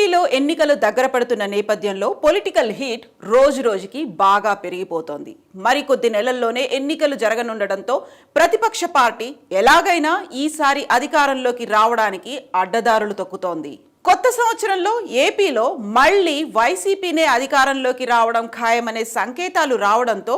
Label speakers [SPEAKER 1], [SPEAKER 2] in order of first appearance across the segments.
[SPEAKER 1] ఏపీలో ఎన్నికలు దగ్గర పడుతున్న నేపథ్యంలో పొలిటికల్ హీట్ రోజు రోజుకి బాగా పెరిగిపోతోంది. మరికొద్ది నెలల్లోనే ఎన్నికలు జరగనుండటంతో ప్రతిపక్ష పార్టీ ఎలాగైనా ఈసారి అధికారంలోకి రావడానికి అడ్డదారులు తొక్కుతోంది. కొత్త సంవత్సరంలో ఏపీలో మళ్లీ వైసీపీనే అధికారంలోకి రావడం ఖాయమనే సంకేతాలు రావడంతో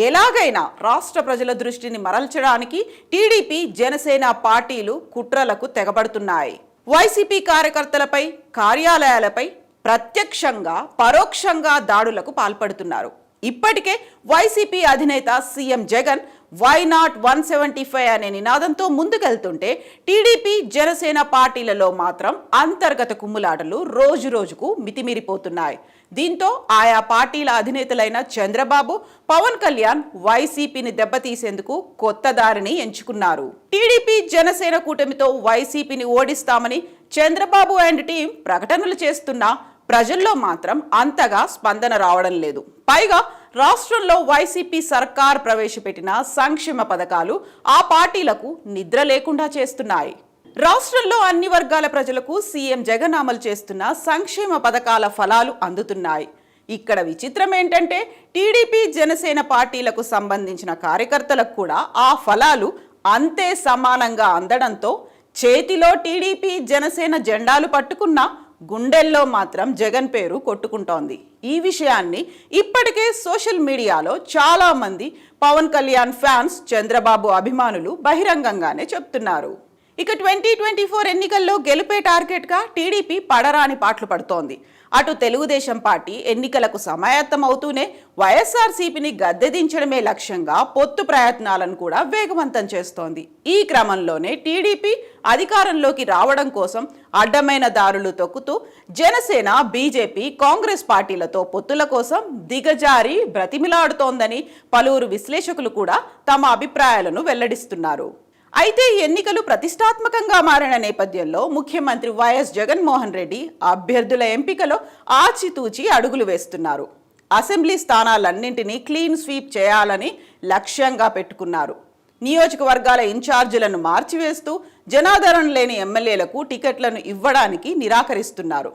[SPEAKER 1] ఎలాగైనా రాష్ట్ర ప్రజల దృష్టిని మరల్చడానికి టీడీపీ, జనసేన పార్టీలు కుట్రలకు తెగబడుతున్నాయి. వైసీపీ కార్యకర్తలపై, కార్యాలయాలపై ప్రత్యక్షంగా, పరోక్షంగా దాడులకు పాల్పడుతున్నారు. ఇప్పటికే వైసీపీ అధినేత సీఎం జగన్ వై నాట్ 175 అనే నినాదంతో ముందుకెళ్తుంటే టీడీపీ, జనసేన పార్టీలలో మాత్రం అంతర్గత కుమ్ములాటలు రోజు రోజుకు మితిమీరిపోతున్నాయి. దీంతో ఆయా పార్టీల అధినేతలైన చంద్రబాబు, పవన్ కళ్యాణ్ వైసీపీని దెబ్బతీసేందుకు కొత్త దారిని ఎంచుకున్నారు. టీడీపీ, జనసేన కూటమితో వైసీపీని ఓడిస్తామని చంద్రబాబు అండ్ టీం ప్రకటనలు చేస్తున్నా ప్రజల్లో మాత్రం అంతగా స్పందన రావడం లేదు. పైగా రాష్ట్రంలో వైసీపీ సర్కార్ ప్రవేశపెట్టిన సంక్షేమ పథకాలు ఆ పార్టీలకు నిద్ర లేకుండా చేస్తున్నాయి. రాష్ట్రంలో అన్ని వర్గాల ప్రజలకు సీఎం జగన్ అమలు చేస్తున్న సంక్షేమ పథకాల ఫలాలు అందుతున్నాయి. ఇక్కడ విచిత్రం ఏంటంటే టీడీపీ, జనసేన పార్టీలకు సంబంధించిన కార్యకర్తలకు కూడా ఆ ఫలాలు అంతే సమానంగా అందడంతో చేతిలో టీడీపీ, జనసేన జెండాలు పట్టుకున్న గుండెల్లో మాత్రం జగన్ పేరు కొట్టుకుంటోంది. ఈ విషయాన్ని ఇప్పటికే సోషల్ మీడియాలో చాలా మంది పవన్ కళ్యాణ్ ఫ్యాన్స్, చంద్రబాబు అభిమానులు బహిరంగంగానే చెప్తున్నారు. ఇక 2024 ఎన్నికల్లో గెలుపే టార్గెట్గా టీడీపీ పడరాని పాటలు పడుతోంది. అటు తెలుగుదేశం పార్టీ ఎన్నికలకు సమాయత్తం అవుతూనే వైఎస్ఆర్సీపీని గద్దెదించడమే లక్ష్యంగా పొత్తు ప్రయత్నాలను కూడా వేగవంతం చేస్తోంది. ఈ క్రమంలోనే టీడీపీ అధికారంలోకి రావడం కోసం అడ్డమైన దారులు తొక్కుతూ జనసేన, బీజేపీ, కాంగ్రెస్ పార్టీలతో పొత్తుల కోసం దిగజారి బ్రతిమిలాడుతోందని పలువురు విశ్లేషకులు కూడా తమ అభిప్రాయాలను వెల్లడిస్తున్నారు. అయితే ఎన్నికలు ప్రతిష్టాత్మకంగా మారిన నేపథ్యంలో ముఖ్యమంత్రి వైఎస్ జగన్మోహన్ రెడ్డి అభ్యర్థుల ఎంపికలో ఆచితూచి అడుగులు వేస్తున్నారు. అసెంబ్లీ స్థానాలన్నింటినీ క్లీన్ స్వీప్ చేయాలని లక్ష్యంగా పెట్టుకున్నారు. నియోజకవర్గాల ఇన్ఛార్జీలను మార్చివేస్తూ జనాదరణ లేని ఎమ్మెల్యేలకు టికెట్లను ఇవ్వడానికి నిరాకరిస్తున్నారు.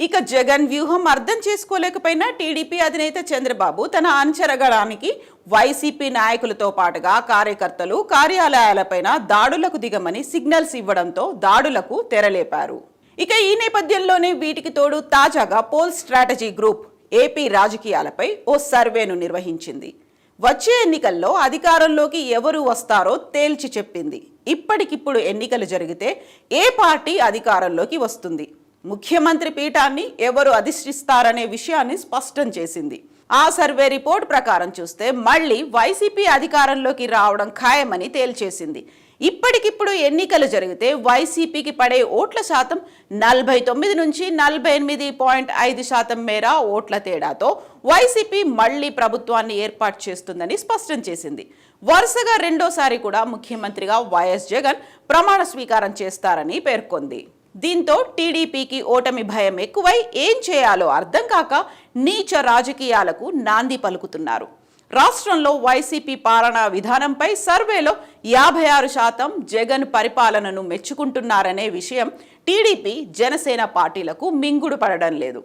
[SPEAKER 1] ఇక జగన్ వ్యూహం అర్థం చేసుకోలేకపోయినా టీడీపీ అధినేత చంద్రబాబు తన అంచరగడానికి వైసీపీ నాయకులతో పాటుగా కార్యకర్తలు, కార్యాలయాలపైన దాడులకు దిగమని సిగ్నల్స్ ఇవ్వడంతో దాడులకు తెరలేపారు. ఇక ఈ నేపథ్యంలోనే వీటికి తోడు తాజాగా పోల్ స్ట్రాటజీ గ్రూప్ ఏపీ రాజకీయాలపై ఓ సర్వేను నిర్వహించింది. వచ్చే ఎన్నికల్లో అధికారంలోకి ఎవరు వస్తారో తేల్చి చెప్పింది. ఇప్పటికిప్పుడు ఎన్నికలు జరిగితే ఏ పార్టీ అధికారంలోకి వస్తుంది, ముఖ్యమంత్రి పీఠాన్ని ఎవరు అధిష్టిస్తారనే విషయాన్ని స్పష్టం చేసింది. ఆ సర్వే రిపోర్ట్ ప్రకారం చూస్తే మళ్లీ వైసీపీ అధికారంలోకి రావడం ఖాయమని తేల్చేసింది. ఇప్పటికిప్పుడు ఎన్నికలు జరిగితే వైసీపీకి పడే ఓట్ల శాతం 49 నుంచి 48.5% మేర ఓట్ల తేడాతో వైసీపీ మళ్లీ ప్రభుత్వాన్ని ఏర్పాటు చేస్తుందని స్పష్టం చేసింది. వరుసగా రెండోసారి కూడా ముఖ్యమంత్రిగా వైఎస్ జగన్ ప్రమాణ స్వీకారం చేస్తారని పేర్కొంది. దీంతో టీడీపీకి ఓటమి భయం ఎక్కువై ఏం చేయాలో అర్థం కాక నీచ రాజకీయాలకు నాంది పలుకుతున్నారు. రాష్ట్రంలో వైసీపీ పాలనా విధానంపై సర్వేలో 56% జగన్ పరిపాలనను మెచ్చుకుంటున్నారనే విషయం టీడీపీ, జనసేన పార్టీలకు మింగుడు పడడం లేదు.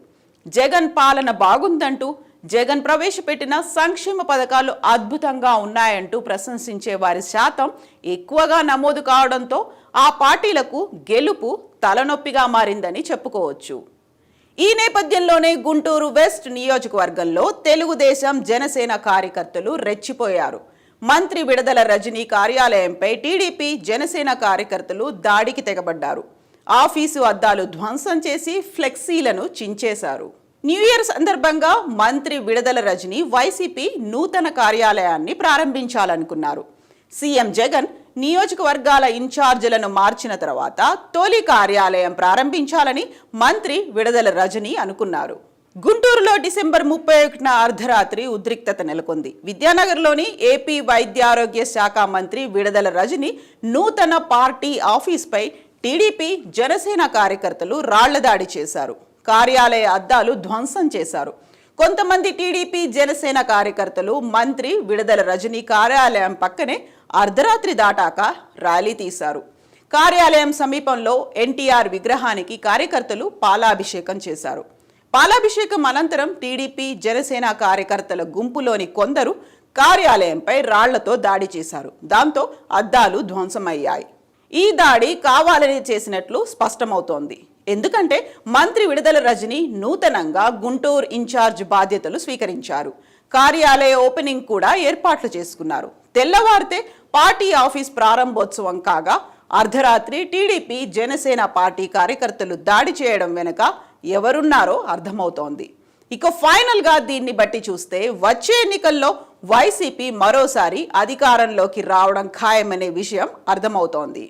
[SPEAKER 1] జగన్ పాలన బాగుందంటూ, జగన్ ప్రవేశపెట్టిన సంక్షేమ పథకాలు అద్భుతంగా ఉన్నాయంటూ ప్రశంసించే వారి శాతం ఎక్కువగా నమోదు కావడంతో ఆ పార్టీలకు గెలుపు తలనొప్పిగా మారిందని చెప్పుకోవచ్చు. ఈ నేపథ్యంలోనే గుంటూరు వెస్ట్ నియోజకవర్గంలో తెలుగుదేశం, జనసేన కార్యకర్తలు రెచ్చిపోయారు. మంత్రి విడుదల రజనీ కార్యాలయంపై టీడీపీ, జనసేన కార్యకర్తలు దాడికి తెగబడ్డారు. ఆఫీసు అద్దాలు ధ్వంసం చేసి ఫ్లెక్సీలను చించేశారు. న్యూ ఇయర్ సందర్భంగా మంత్రి విడుదల రజనీ వైసీపీ నూతన కార్యాలయాన్ని ప్రారంభించాలనుకున్నారు. సీఎం జగన్ నియోజకవర్గాల ఇన్ఛార్జీలను మార్చిన తర్వాత తొలి కార్యాలయం ప్రారంభించాలని మంత్రి విడుదల రజనీ అనుకున్నారు. గుంటూరులో డిసెంబర్ 31న అర్ధరాత్రి ఉద్రిక్తత నెలకొంది. విద్యానగర్లోని ఏపీ వైద్యారోగ్య శాఖ మంత్రి విడుదల రజనీ నూతన పార్టీ ఆఫీస్పై టీడీపీ, జనసేన కార్యకర్తలు రాళ్లదాడి చేశారు. కార్యాలయ అద్దాలు ధ్వంసం చేశారు. కొంతమంది టీడీపీ, జనసేన కార్యకర్తలు మంత్రి విడుదల రజనీ కార్యాలయం పక్కనే అర్ధరాత్రి దాటాక ర్యాలీ తీశారు. కార్యాలయం సమీపంలో ఎన్టీఆర్ విగ్రహానికి కార్యకర్తలు పాలాభిషేకం చేశారు. పాలాభిషేకం అనంతరం టీడీపీ జనసేన కార్యకర్తల గుంపులోని కొందరు కార్యాలయంపై రాళ్లతో దాడి చేశారు. దాంతో అద్దాలు ధ్వంసమయ్యాయి. ఈ దాడి కావాలని చేసినట్లు స్పష్టమవుతోంది. ఎందుకంటే మంత్రి విడుదల రజని నూతనంగా గుంటూరు ఇన్ఛార్జ్ బాధ్యతలు స్వీకరించారు. కార్యాలయ ఓపెనింగ్ కూడా ఏర్పాట్లు చేసుకున్నారు. తెల్లవారితే పార్టీ ఆఫీస్ ప్రారంభోత్సవం కాగా అర్ధరాత్రి టీడీపీ జనసేన పార్టీ కార్యకర్తలు దాడి చేయడం వెనుక ఎవరున్నారో అర్థమవుతోంది. ఇక ఫైనల్ గా దీన్ని బట్టి చూస్తే వచ్చే ఎన్నికల్లో వైసీపీ మరోసారి అధికారంలోకి రావడం ఖాయమనే విషయం అర్థమవుతోంది.